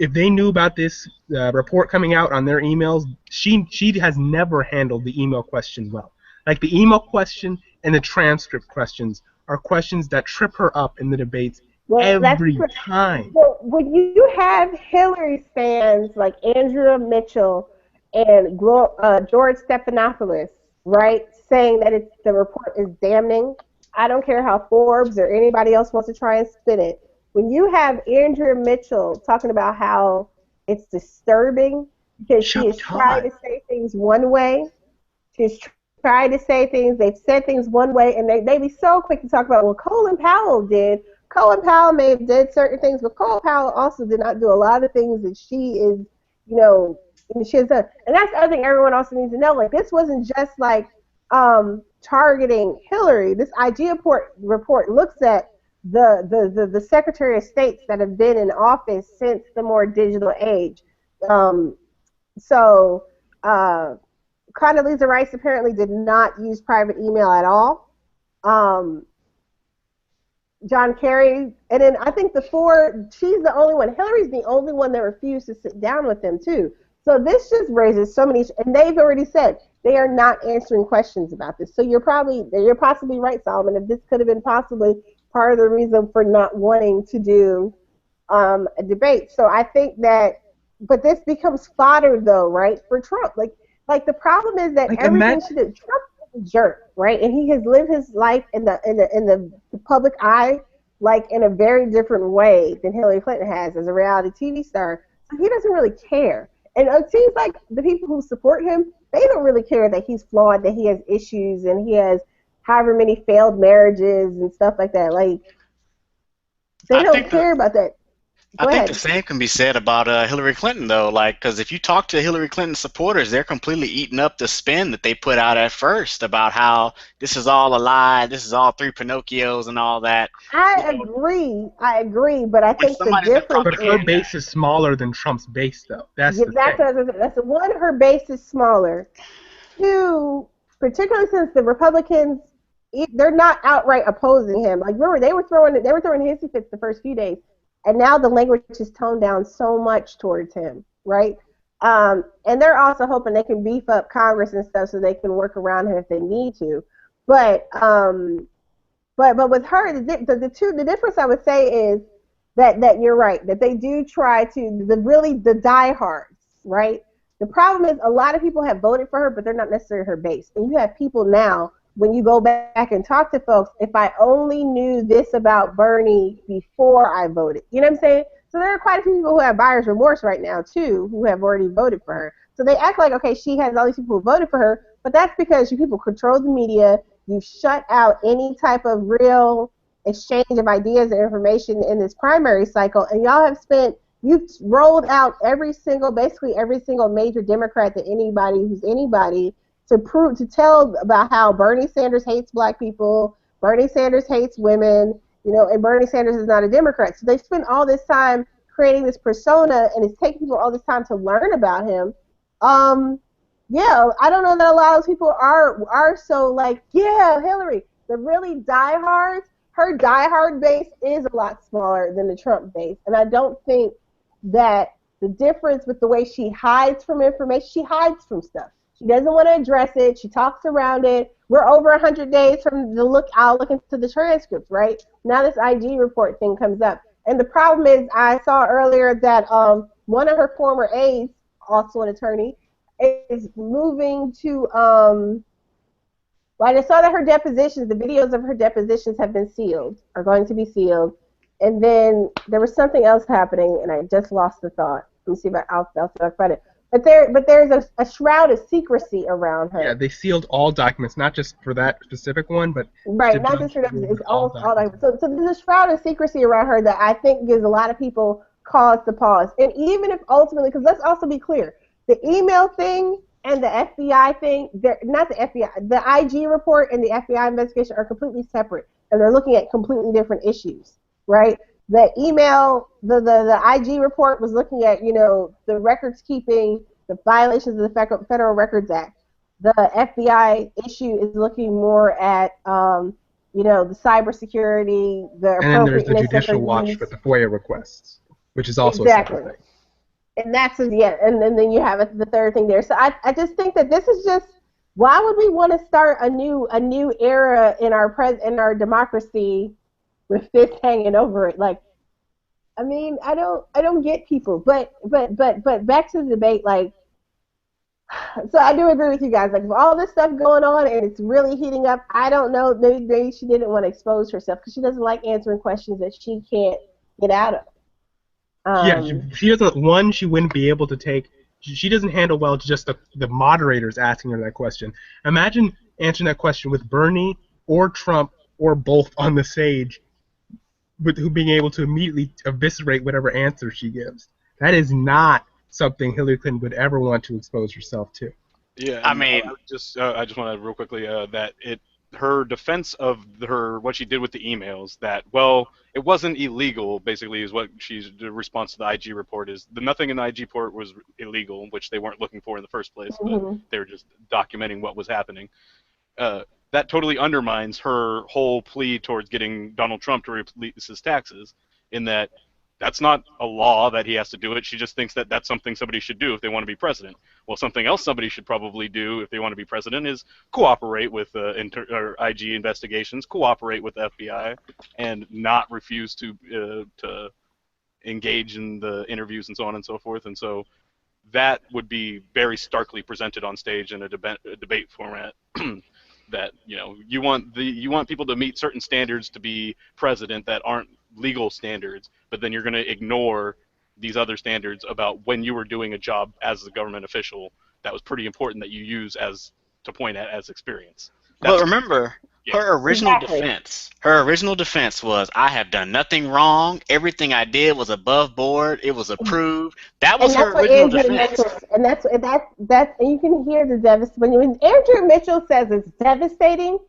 if they knew about this report coming out on their emails, she has never handled the email question well. Like the email question and the transcript questions are questions that trip her up in the debates every time. Well, when you have Hillary fans like Andrea Mitchell and George Stephanopoulos, right, saying that the report is damning, I don't care how Forbes or anybody else wants to try and spin it. When you have Andrea Mitchell talking about how it's disturbing because she is trying to say things one way, she's trying to say things, they've said things one way, and they be so quick to talk about, well, Colin Powell did. Colin Powell may have did certain things, but Colin Powell also did not do a lot of things that she is, you know, she has done. And that's the other thing everyone also needs to know. Like, this wasn't just like targeting Hillary. This IG report looks at the Secretary of States that have been in office since the more digital age. Condoleezza Rice apparently did not use private email at all. John Kerry, and then I think she's the only one. Hillary's the only one that refused to sit down with them too. So this just raises so many, and they've already said they are not answering questions about this. So you're possibly right, Solomon, if this could have been possibly part of the reason for not wanting to do a debate. So I think that, but this becomes fodder though, right, for Trump. Like the problem is that everything Trump is a jerk, right? And he has lived his life in the public eye like in a very different way than Hillary Clinton has as a reality TV star. So he doesn't really care. And it seems like the people who support him, they don't really care that he's flawed, that he has issues, and he has however many failed marriages and stuff like that. Like, they don't care about that. I think the same can be said about Hillary Clinton, though. Like, because if you talk to Hillary Clinton supporters, they're completely eating up the spin that they put out at first about how this is all a lie, this is all three Pinocchios and all that. I agree, but I think the difference. But her base is smaller than Trump's base, though. That's one. Her base is smaller. Two, particularly since the Republicans, they're not outright opposing him. Like, remember, they were throwing hissy fits the first few days. And now the language is toned down so much towards him, right? And they're also hoping they can beef up Congress and stuff so they can work around him if they need to. But with her, the difference I would say is that you're right, that they do try to the diehards, right? The problem is a lot of people have voted for her, but they're not necessarily her base. And you have people now. When you go back and talk to folks, if I only knew this about Bernie before I voted, you know what I'm saying? So there are quite a few people who have buyer's remorse right now, too, who have already voted for her. So they act like, okay, she has all these people who voted for her, but that's because you people control the media, you shut out any type of real exchange of ideas and information in this primary cycle, and y'all have you've rolled out basically every single major Democrat that anybody, to tell about how Bernie Sanders hates black people, Bernie Sanders hates women, and Bernie Sanders is not a Democrat. So they spend all this time creating this persona, and it's taking people all this time to learn about him. I don't know that a lot of people are so like, yeah, Hillary. The really diehards, her diehard base is a lot smaller than the Trump base, and I don't think that the difference with the way she hides from information, she hides from stuff. She doesn't want to address it. She talks around it. We're over 100 days from I'll look into the transcripts, right? Now this IG report thing comes up. And the problem is I saw earlier that one of her former aides, also an attorney, is moving to, I saw that her depositions, the videos of her depositions have been sealed, are going to be sealed. And then there was something else happening, and I just lost the thought. Let me see if I'll find it. But there's a shroud of secrecy around her. Yeah, they sealed all documents, not just for that specific one, but right, not just for that. It's all documents. So there's a shroud of secrecy around her that I think gives a lot of people cause to pause. And even if ultimately, because let's also be clear, the email thing and the FBI thing, not the FBI, the IG report and the FBI investigation are completely separate, and they're looking at completely different issues, right? The email, the IG report was looking at, the records keeping, the violations of the Federal Records Act. The FBI issue is looking more at, the cybersecurity, the and then there's the judicial watch for the FOIA requests, which is also exactly. separate. And that's yeah, and then you have the third thing there. So I just think that this is just, why would we want to start a new era in our democracy with this hanging over it? Like, I mean, I don't get people, but back to the debate, like, so I do agree with you guys. Like, with all this stuff going on and it's really heating up, I don't know, maybe she didn't want to expose herself because she doesn't like answering questions that she can't get out of. Yeah, she doesn't. One, she wouldn't be able to take. She doesn't handle well just the moderators asking her that question. Imagine answering that question with Bernie or Trump or both on the stage, with who being able to immediately eviscerate whatever answer she gives. That is not something Hillary Clinton would ever want to expose herself to. Yeah, I mean, I just want to real quickly that her defense of what she did with the emails, that, well, it wasn't illegal, basically, is what the response to the IG report is. Nothing in the IG report was illegal, which they weren't looking for in the first place, but they were just documenting what was happening. That totally undermines her whole plea towards getting Donald Trump to release his taxes, in that that's not a law that he has to do it. She just thinks that that's something somebody should do if they want to be president. Well, something else somebody should probably do if they want to be president is cooperate with IG investigations, cooperate with the FBI, and not refuse to engage in the interviews and so on and so forth. And so that would be very starkly presented on stage in a debate format. That, you want people to meet certain standards to be president that aren't legal standards, but then you're going to ignore these other standards about when you were doing a job as a government official that was pretty important that you use to point at as experience. But remember, Yeah. her original Exactly. defense was, I have done nothing wrong. Everything I did was above board. It was approved. That was And her that's what original Andrew defense. Mitchell, and that's and you can hear the devastation when Andrew Mitchell says it's devastating.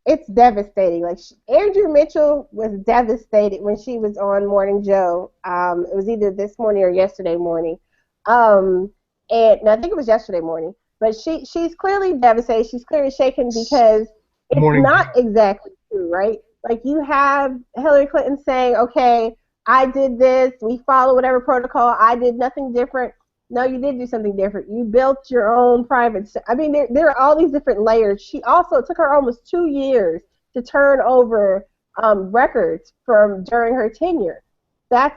It's devastating. Like, Andrew Mitchell was devastated when she was on Morning Joe. It was either this morning or yesterday morning. And no, I think it was yesterday morning. But she's clearly devastated. She's clearly shaken because it's Morning not exactly true, right? Like, you have Hillary Clinton saying, okay, I did this, we follow whatever protocol, I did nothing different. No, you did do something different. You built your own private. I mean, there are all these different layers. She also, it took her almost 2 years to turn over records from during her tenure. That's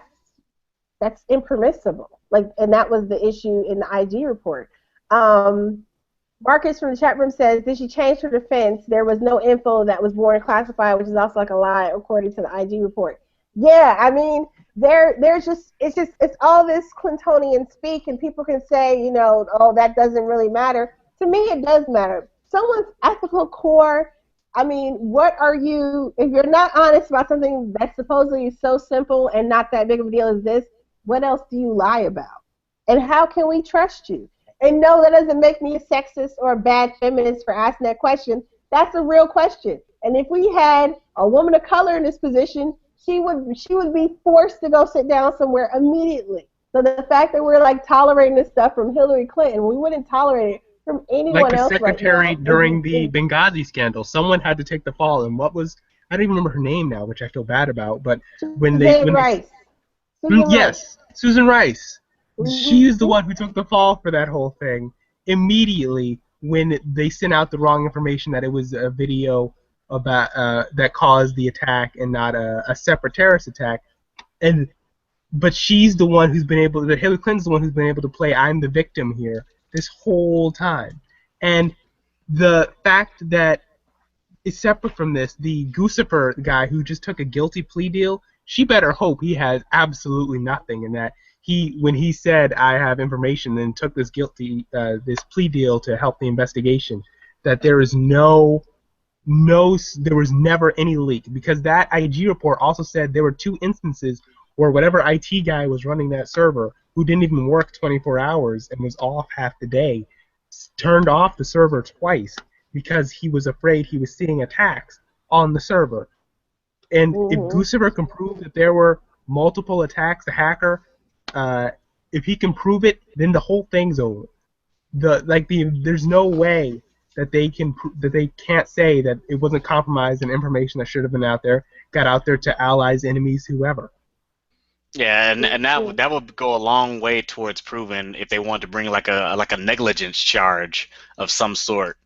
impermissible. Like, and that was the issue in the IG report. Marcus from the chat room says, did she change her defense? There was no info that was born classified, which is also like a lie according to the IG report. Yeah, I mean, there's just it's all this Clintonian speak, and people can say, oh, that doesn't really matter. To me, it does matter. Someone's ethical core. I mean, what are you, if you're not honest about something that's supposedly so simple and not that big of a deal as this, what else do you lie about? And how can we trust you? And no, that doesn't make me a sexist or a bad feminist for asking that question. That's a real question. And if we had a woman of color in this position, she would be forced to go sit down somewhere immediately. So the fact that we're like tolerating this stuff from Hillary Clinton, we wouldn't tolerate it from anyone Like the else secretary right now. during the Benghazi scandal, someone had to take the fall, and I don't even remember her name now, which I feel bad about. But Susan Rice. Yes, Susan Rice. Mm-hmm. She's the one who took the fall for that whole thing immediately when they sent out the wrong information that it was a video about that caused the attack and not a separate terrorist attack. But she's the one who's been able. Hillary Clinton's the one who's been able to play I'm the victim here this whole time. And the fact that is separate from this, the Guccifer guy who just took a guilty plea deal, she better hope he has absolutely nothing, and that when he said I have information and took this this plea deal to help the investigation, that there was there was never any leak, because that IG report also said there were 2 instances where whatever IT guy was running that server, who didn't even work 24 hours and was off half the day, turned off the server twice because he was afraid he was seeing attacks on the server. And if Guccifer can prove that there were multiple attacks, the hacker, if he can prove it, then the whole thing's over. There's no way that they can't say that it wasn't compromised and information that should have been out there got out there to allies, enemies, whoever. Yeah, and that would go a long way towards proving if they wanted to bring like a negligence charge of some sort.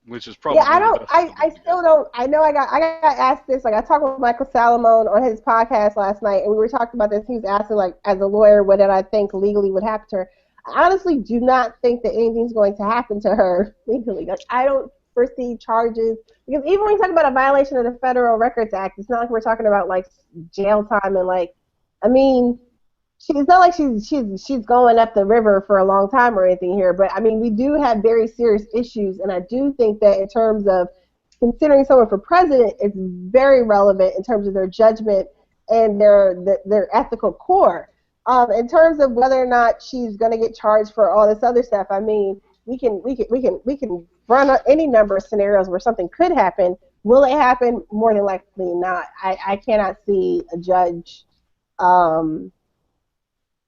which is Yeah, probably I the don't. best system they I can get. still don't. I know. I got asked this. Like I talked with Michael Salamone on his podcast last night, and we were talking about this. He was asking, like, as a lawyer, what did I think legally would happen to her? I honestly do not think that anything's going to happen to her legally. Like I don't foresee charges because even when you talk about a violation of the Federal Records Act, it's not like we're talking about like jail time and like. I mean, she's not like she's going up the river for a long time or anything here, but I mean we do have very serious issues, and I do think that in terms of considering someone for president, it's very relevant in terms of their judgment and their ethical core. In terms of whether or not she's going to get charged for all this other stuff, I mean we can run any number of scenarios where something could happen. Will it happen? More than likely not. I cannot see a judge.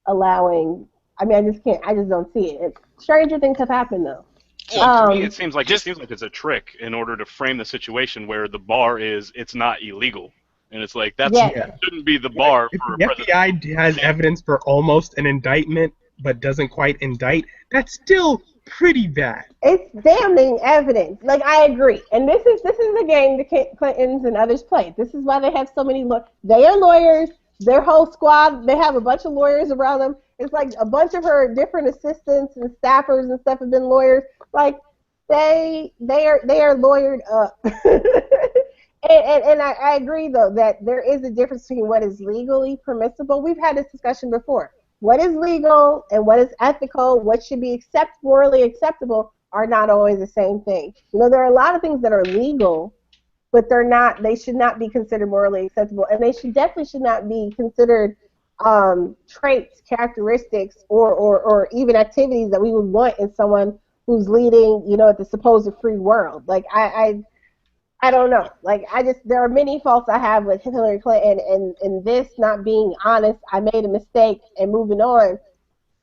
Allowing. I mean, I just can't. I just don't see it. Stranger things have happened though. Well, to me, it Um, seems like it's a trick in order to frame the situation where the bar is it's not illegal, and it's like yes, Yeah. shouldn't be the Like, bar if for a the president. FBI has evidence for almost an indictment but doesn't quite indict, that's still pretty bad. it's damning evidence. Like I agree, and this is the game the Clintons and others play. This is why they have so many. They are lawyers. Their whole squad. They have a bunch of lawyers around them. It's like a bunch of her different assistants and staffers and stuff have been lawyers. Like they are lawyered up. And I agree though that there is a difference between what is legally permissible. We've had this discussion before. What is legal and what is ethical, what should be morally acceptable are not always the same thing. You know, there are a lot of things that are legal, but they should not be considered morally acceptable, and they definitely should not be considered traits, characteristics, or even activities that we would want in someone who's leading, the supposed free world. Like I don't know. Like there are many faults I have with Hillary Clinton, and this not being honest. I made a mistake and moving on.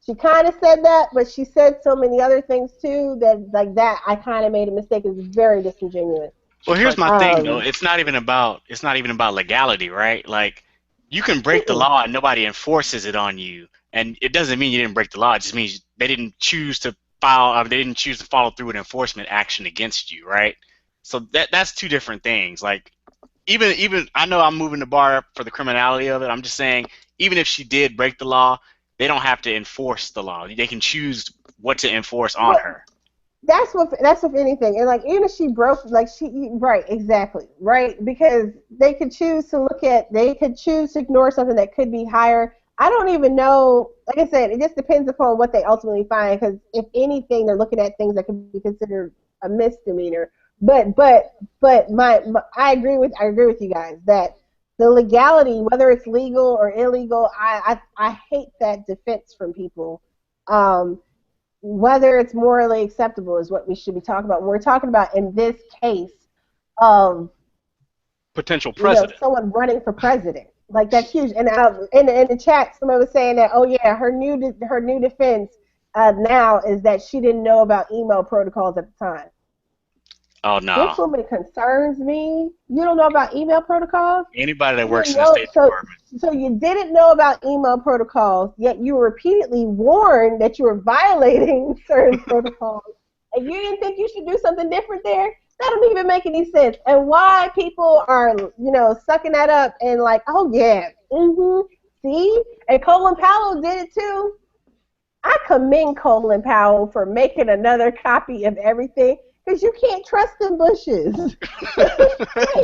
She kind of said that, but she said so many other things too that like that I kind of made a mistake. It's very disingenuous. Well, here's my thing though. Um, It's not even about legality, right? Like you can break the mm-mm. law and nobody enforces it on you, and it doesn't mean you didn't break the law. It just means they didn't choose to they didn't choose to follow through with enforcement action against you, right? So that's two different things. Like even I know I'm moving the bar up for the criminality of it. I'm just saying even if she did break the law, they don't have to enforce the law. They can choose what to enforce on Well, her. that's with anything, and like even if she broke, like right, exactly, right, because they could choose to ignore something that could be higher. I don't even know. Like I said, it just depends upon what they ultimately find. Because if anything, they're looking at things that could be considered a misdemeanor. But I agree with you guys that the legality, whether it's legal or illegal, I hate that defense from people. Um, whether it's morally acceptable is what we should be talking about. We're talking about in this case of Potential president. someone running for president. Like that's huge. And in the chat, someone was saying that her new defense now is that she didn't know about email protocols at the time. Oh This no. woman concerns me. You don't know about email protocols? Anybody that You works didn't in the know, State Department. so you didn't know about email protocols, yet you were repeatedly warned that you were violating certain protocols, and you didn't think you should do something different there? That don't even make any sense. And why people are, sucking that up and like, oh yeah, see? And Colin Powell did it too. I commend Colin Powell for making another copy of everything because you can't trust them bushes.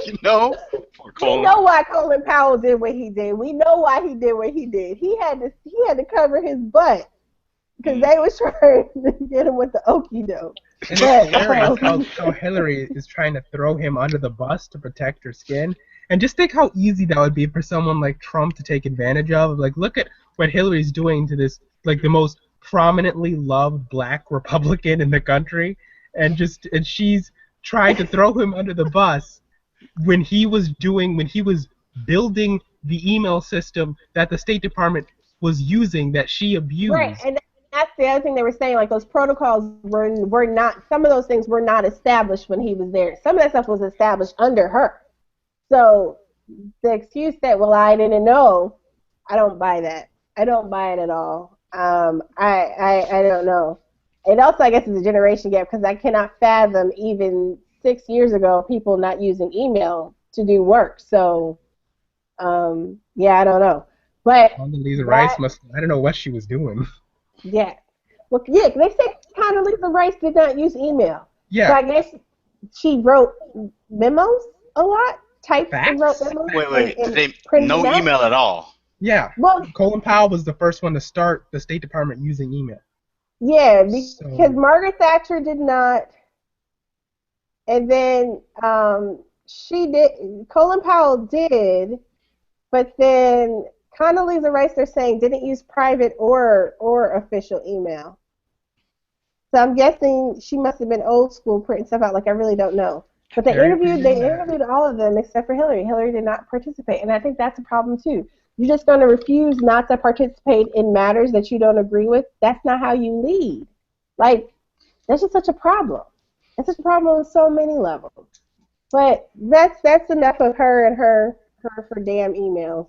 you know, poor We Colin. know why Colin Powell did what he did. We know why he did what he did. He had to cover his butt because they was trying to get him with the okie doke. And But it's hilarious how Hillary is trying to throw him under the bus to protect her skin. And just think how easy that would be for someone like Trump to take advantage of. Like, look at what Hillary's doing to this, like, the most prominently loved black Republican in the country. And she's trying to throw him under the bus when he was building the email system that the State Department was using that she abused. right, and that's the other thing they were saying. Like those protocols were not. Some of those things were not established when he was there. Some of that stuff was established under her. So the excuse that, well, I didn't know, I don't buy that. I don't buy it at all. I don't know. It also, I guess, is a generation gap because I cannot fathom even 6 years ago people not using email to do work. So, yeah, I don't know. But Condoleezza that, Rice must, I don't know what she was doing. yeah. Well, yeah, they say Condoleezza Rice did not use email. So Yeah, I guess she wrote memos a lot, typed and wrote facts. memos Wait. and They printed no them out. email at all. Yeah, Well, Colin Powell was the first one to start the State Department using email. yeah, because So Margaret Thatcher did not, and then she did. Colin Powell did, but then Condoleezza Rice, they're saying, didn't use private or official email. So I'm guessing she must have been old school printing stuff out. Like, I really don't know. But they very interviewed all of them except for Hillary. Hillary did not participate, and I think that's a problem too. You're just going to refuse not to participate in matters that you don't agree with. That's not how you lead. Like, that's just such a problem. It's such a problem on so many levels. But that's enough of her and her damn emails.